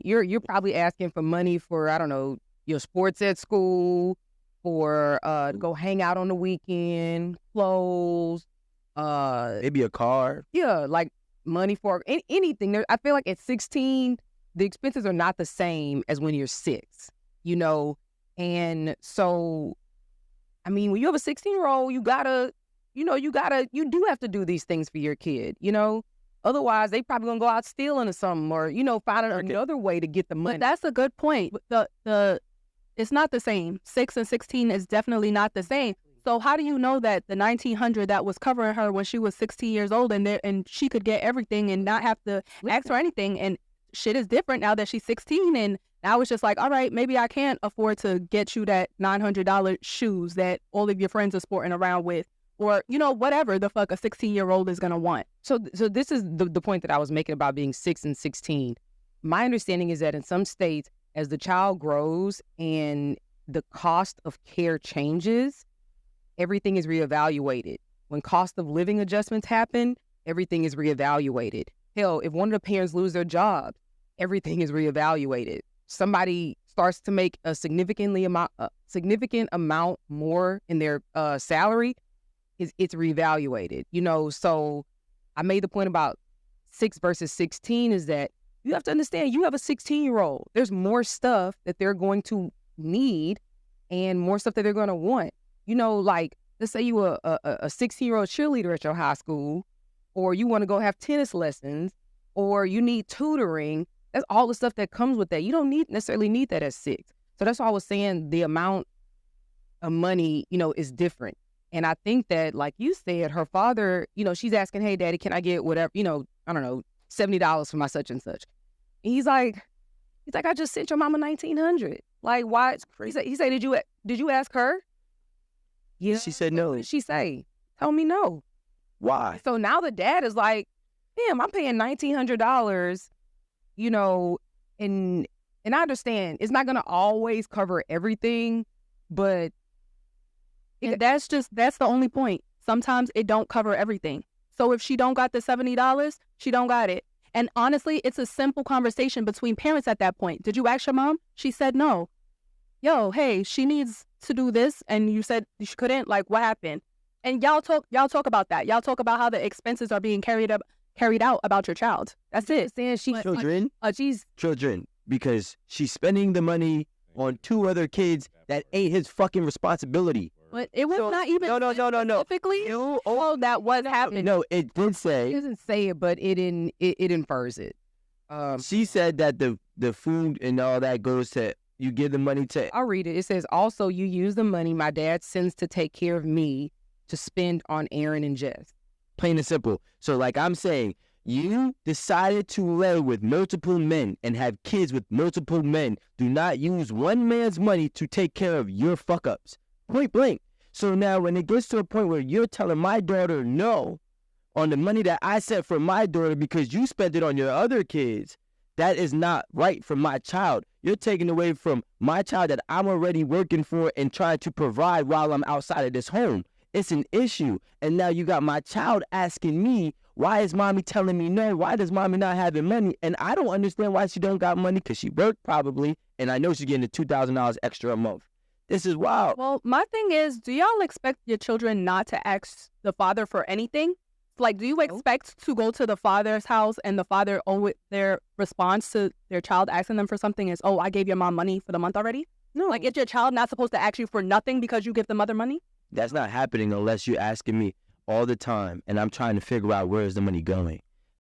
you're probably asking for money for, I don't know, your sports at school, or to go hang out on the weekend, clothes, maybe a car. Yeah, like money for anything. I feel like at 16, the expenses are not the same as when you're 6, and so, I mean, when you have a 16-year-old, you do have to do these things for your kid, Otherwise, they probably gonna go out stealing or something, or, find another way to get the money. But that's a good point. It's not the same. 6 and 16 is definitely not the same. So how do you know that the $1,900 that was covering her when she was 16 years old and she could get everything and not have to ask for anything, and shit is different now that she's 16, and now it's just like, all right, maybe I can't afford to get you that $900 shoes that all of your friends are sporting around with, or, whatever the fuck a 16-year-old is going to want. So this is the point that I was making about being 6 and 16. My understanding is that in some states, as the child grows and the cost of care changes, everything is reevaluated. When cost of living adjustments happen, everything is reevaluated. Hell, if one of the parents lose their job, everything is reevaluated. Somebody starts to make a significant amount more in their salary, it's reevaluated. So I made the point about 6 versus 16 is that you have to understand, you have a 16-year-old. There's more stuff that they're going to need and more stuff that they're going to want. Like, let's say you a 16-year-old cheerleader at your high school, or you want to go have tennis lessons, or you need tutoring. That's all the stuff that comes with that. You don't necessarily need that at 6. So that's why I was saying the amount of money, is different. And I think that, like you said, her father, she's asking, hey, Daddy, can I get whatever, I don't know, $70 for my such and such. And he's like, I just sent your mama $1,900. Like, why? It's crazy. He said, did you ask her? Yeah. She said no. What did she say? Tell me no. Why? So now the dad is like, damn, I'm paying $1,900, and I understand it's not going to always cover everything, but that's the only point. Sometimes it don't cover everything. So if she don't got the $70, she don't got it. And honestly, it's a simple conversation between parents at that point. Did you ask your mom? She said no. Yo, hey, she needs to do this, and you said she couldn't. Like, what happened? And y'all talk about that. Y'all talk about how the expenses are being carried out about your child. That's it. Children, because she's spending the money on 2 other kids that ain't his fucking responsibility. But it was not even no. specifically that was happening. No, it did say. It doesn't say it, but it infers it. She said that the food and all that goes to, you give the money to. I'll read it. It says, also, you use the money my dad sends to take care of me to spend on Aaron and Jess. Plain and simple. So like I'm saying, you decided to live with multiple men and have kids with multiple men. Do not use one man's money to take care of your fuck-ups. Point blank. So now when it gets to a point where you're telling my daughter no on the money that I sent for my daughter because you spent it on your other kids, that is not right for my child. You're taking away from my child that I'm already working for and trying to provide while I'm outside of this home. It's an issue. And now you got my child asking me, why is mommy telling me no? Why does mommy not having money? And I don't understand why she don't got money, because she worked probably, and I know she's getting the $2,000 extra a month. This is wild. Well, my thing is, do y'all expect your children not to ask the father for anything? Like, do you expect to go to the father's house and the father, their response to their child asking them for something is, oh, I gave your mom money for the month already? No. Like, is your child not supposed to ask you for nothing because you give the mother money? That's not happening unless you're asking me all the time, and I'm trying to figure out where is the money going.